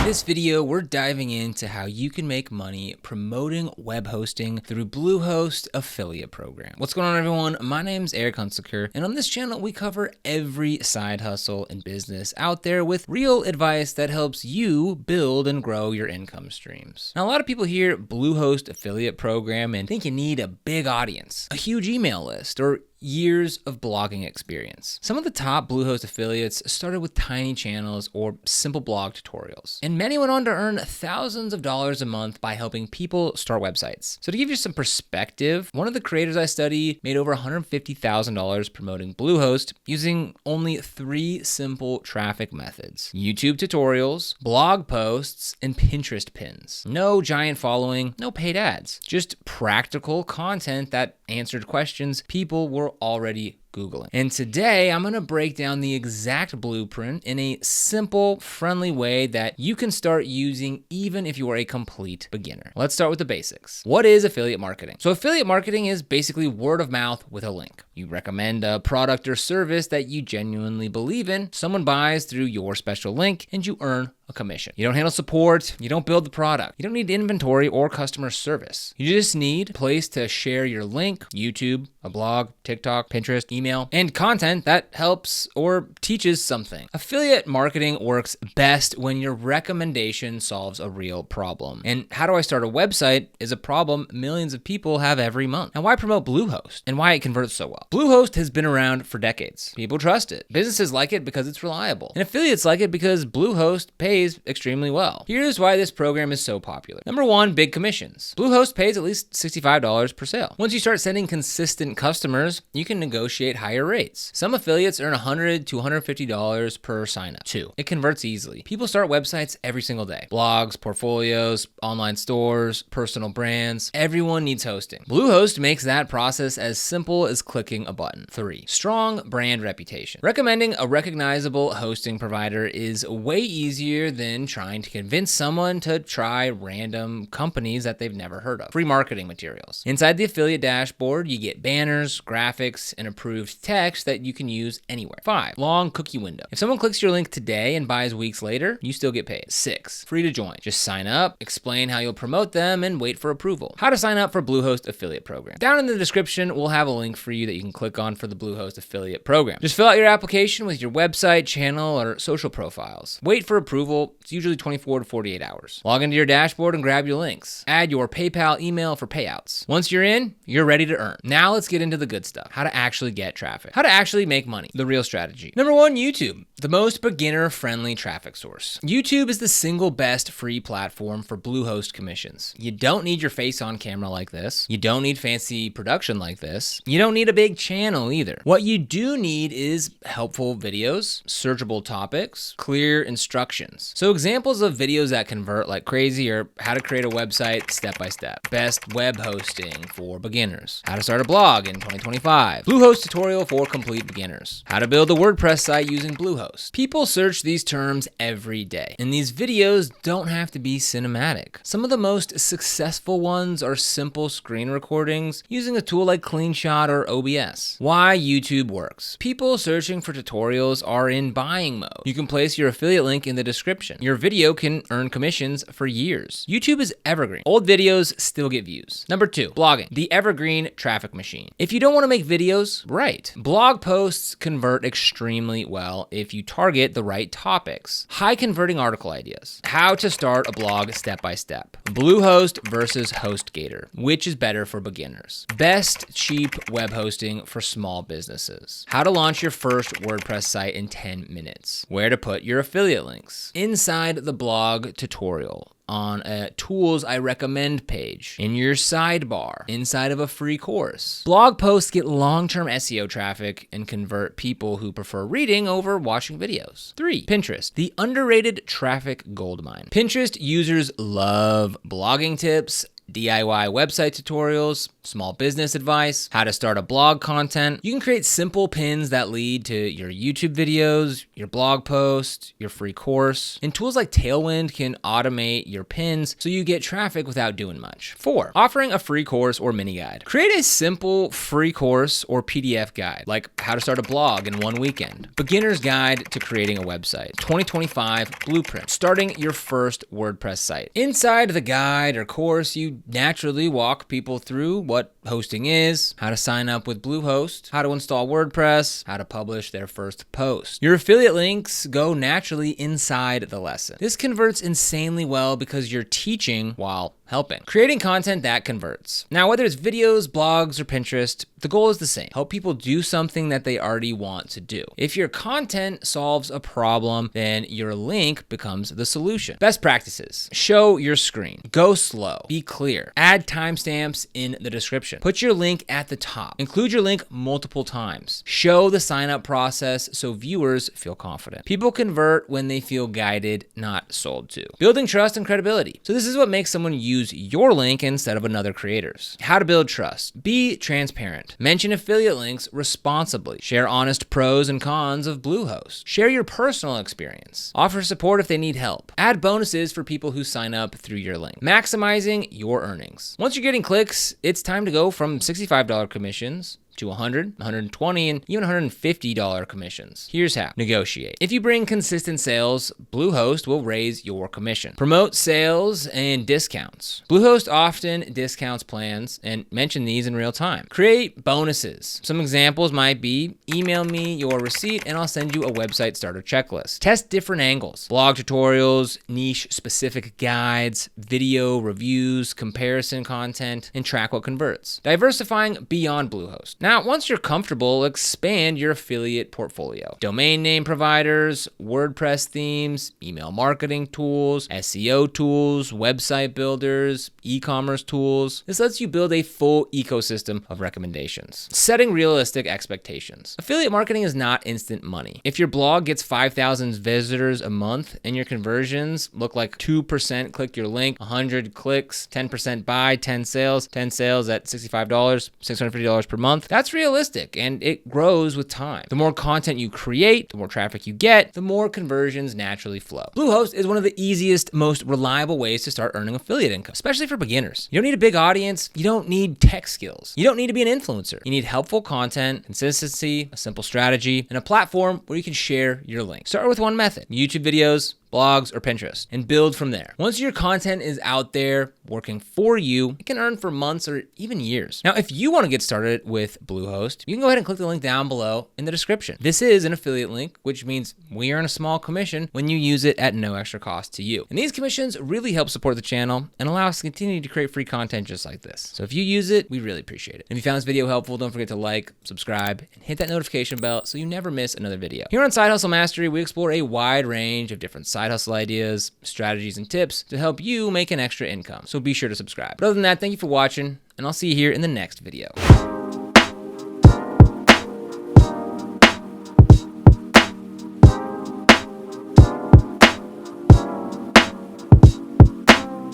this video, we're diving into how you can make money promoting web hosting through Bluehost affiliate program. What's going on, everyone? My name's Eric Hunsaker, and on this channel, we cover every side hustle and business out there with real advice that helps you build and grow your income streams. Now, a lot of people hear Bluehost affiliate program and think you need a big audience, a huge email list, or years of blogging experience. Some of the top Bluehost affiliates started with tiny channels or simple blog tutorials, and many went on to earn thousands of dollars a month by helping people start websites. So to give you some perspective, one of the creators I study made over $150,000 promoting Bluehost using only 3 simple traffic methods: YouTube tutorials, blog posts, and Pinterest pins. No giant following, no paid ads, just practical content that answered questions people were already Googling. And today, I'm gonna break down the exact blueprint in a simple, friendly way that you can start using even if you are a complete beginner. Let's start with the basics. What is affiliate marketing? So affiliate marketing is basically word of mouth with a link. You recommend a product or service that you genuinely believe in, someone buys through your special link, and you earn a commission. You don't handle support, you don't build the product, you don't need inventory or customer service. You just need a place to share your link: YouTube, a blog, TikTok, Pinterest, email, and content that helps or teaches something. Affiliate marketing works best when your recommendation solves a real problem. And how do I start a website is a problem millions of people have every month. Now, why promote Bluehost and why it converts so well? Bluehost has been around for decades. People trust it. Businesses like it because it's reliable. And affiliates like it because Bluehost pays extremely well. Here's why this program is so popular. Number 1, big commissions. Bluehost pays at least $65 per sale. Once you start sending consistent customers, you can negotiate higher rates. Some affiliates earn $100 to $150 per sign up. 2, it converts easily. People start websites every single day. Blogs, portfolios, online stores, personal brands. Everyone needs hosting. Bluehost makes that process as simple as clicking a button. 3, strong brand reputation. Recommending a recognizable hosting provider is way easier than trying to convince someone to try random companies that they've never heard of. Free marketing materials. Inside the affiliate dashboard, you get banners, graphics, and approved text that you can use anywhere. 5, long cookie window. If someone clicks your link today and buys weeks later, you still get paid. 6, free to join. Just sign up, explain how you'll promote them, and wait for approval. How to sign up for Bluehost affiliate program. Down in the description, we'll have a link for you that you can click on for the Bluehost affiliate program. Just fill out your application with your website, channel, or social profiles. Wait for approval. It's usually 24 to 48 hours. Log into your dashboard and grab your links. Add your PayPal email for payouts. Once you're in, you're ready to earn. Now let's get into the good stuff. How to actually get traffic. How to actually make money. The real strategy. Number 1, YouTube. The most beginner-friendly traffic source. YouTube is the single best free platform for Bluehost commissions. You don't need your face on camera like this. You don't need fancy production like this. You don't need a big channel either. What you do need is helpful videos, searchable topics, clear instructions. So examples of videos that convert like crazy are how to create a website step by step, best web hosting for beginners, how to start a blog in 2025, Bluehost tutorial for complete beginners, how to build a WordPress site using Bluehost. People search these terms every day, and these videos don't have to be cinematic. Some of the most successful ones are simple screen recordings using a tool like CleanShot or OBS. Why YouTube works. People searching for tutorials are in buying mode. You can place your affiliate link in the description. Your video can earn commissions for years. YouTube is evergreen. Old videos still get views. Number 2, blogging, the evergreen traffic machine. If you don't want to make videos, write. Blog posts convert extremely well if you target the right topics. High converting article ideas. How to start a blog step by step. Bluehost versus HostGator. Which is better for beginners? Best cheap web hosting for small businesses. How to launch your first WordPress site in 10 minutes. Where to put your affiliate links. Inside the blog tutorial, on a tools I recommend page, in your sidebar, inside of a free course. Blog posts get long-term SEO traffic and convert people who prefer reading over watching videos. 3, Pinterest, the underrated traffic goldmine. Pinterest users love blogging tips DIY website tutorials, small business advice, how to start a blog content. You can create simple pins that lead to your YouTube videos, your blog post, your free course. And tools like Tailwind can automate your pins so you get traffic without doing much. 4, offering a free course or mini guide. Create a simple free course or PDF guide, like how to start a blog in 1 weekend. Beginner's Guide to Creating a Website. 2025 Blueprint. Starting your first WordPress site. Inside the guide or course, you naturally walk people through what hosting is, how to sign up with Bluehost, how to install WordPress, how to publish their first post. Your affiliate links go naturally inside the lesson. This converts insanely well because you're teaching while helping. Creating content that converts. Now, whether it's videos, blogs, or Pinterest, the goal is the same. Help people do something that they already want to do. If your content solves a problem, then your link becomes the solution. Best practices. Show your screen. Go slow. Be clear. Add timestamps in the description. Put your link at the top. Include your link multiple times. Show the sign-up process so viewers feel confident. People convert when they feel guided, not sold to. Building trust and credibility. So this is what makes someone use your link instead of another creator's. How to build trust. Be transparent. Mention affiliate links responsibly. Share honest pros and cons of Bluehost. Share your personal experience. Offer support if they need help. Add bonuses for people who sign up through your link. Maximizing your earnings. Once you're getting clicks, it's time to go from $65 commissions to $100, $120, and even $150 commissions. Here's how. Negotiate. If you bring consistent sales, Bluehost will raise your commission. Promote sales and discounts. Bluehost often discounts plans and mention these in real time. Create bonuses. Some examples might be email me your receipt and I'll send you a website starter checklist. Test different angles. Blog tutorials, niche specific guides, video reviews, comparison content, and track what converts. Diversifying beyond Bluehost. Now, once you're comfortable, expand your affiliate portfolio. Domain name providers, WordPress themes, email marketing tools, SEO tools, website builders, e-commerce tools. This lets you build a full ecosystem of recommendations. Setting realistic expectations. Affiliate marketing is not instant money. If your blog gets 5,000 visitors a month and your conversions look like 2% click your link, 100 clicks, 10% buy, 10 sales at $65, $650 per month, that's realistic and it grows with time. The more content you create, the more traffic you get, the more conversions naturally flow. Bluehost is one of the easiest, most reliable ways to start earning affiliate income, especially for beginners. You don't need a big audience. You don't need tech skills. You don't need to be an influencer. You need helpful content, consistency, a simple strategy, and a platform where you can share your link. Start with one method: YouTube videos, blogs, or Pinterest, and build from there. Once your content is out there working for you, it can earn for months or even years. Now, if you want to get started with Bluehost, you can go ahead and click the link down below in the description. This is an affiliate link, which means we earn a small commission when you use it at no extra cost to you. And these commissions really help support the channel and allow us to continue to create free content just like this. So if you use it, we really appreciate it. If you found this video helpful, don't forget to like, subscribe, and hit that notification bell so you never miss another video. Here on Side Hustle Mastery, we explore a wide range of different side hustle ideas, strategies, and tips to help you make an extra income. So be sure to subscribe. But other than that, thank you for watching, and I'll see you here in the next video.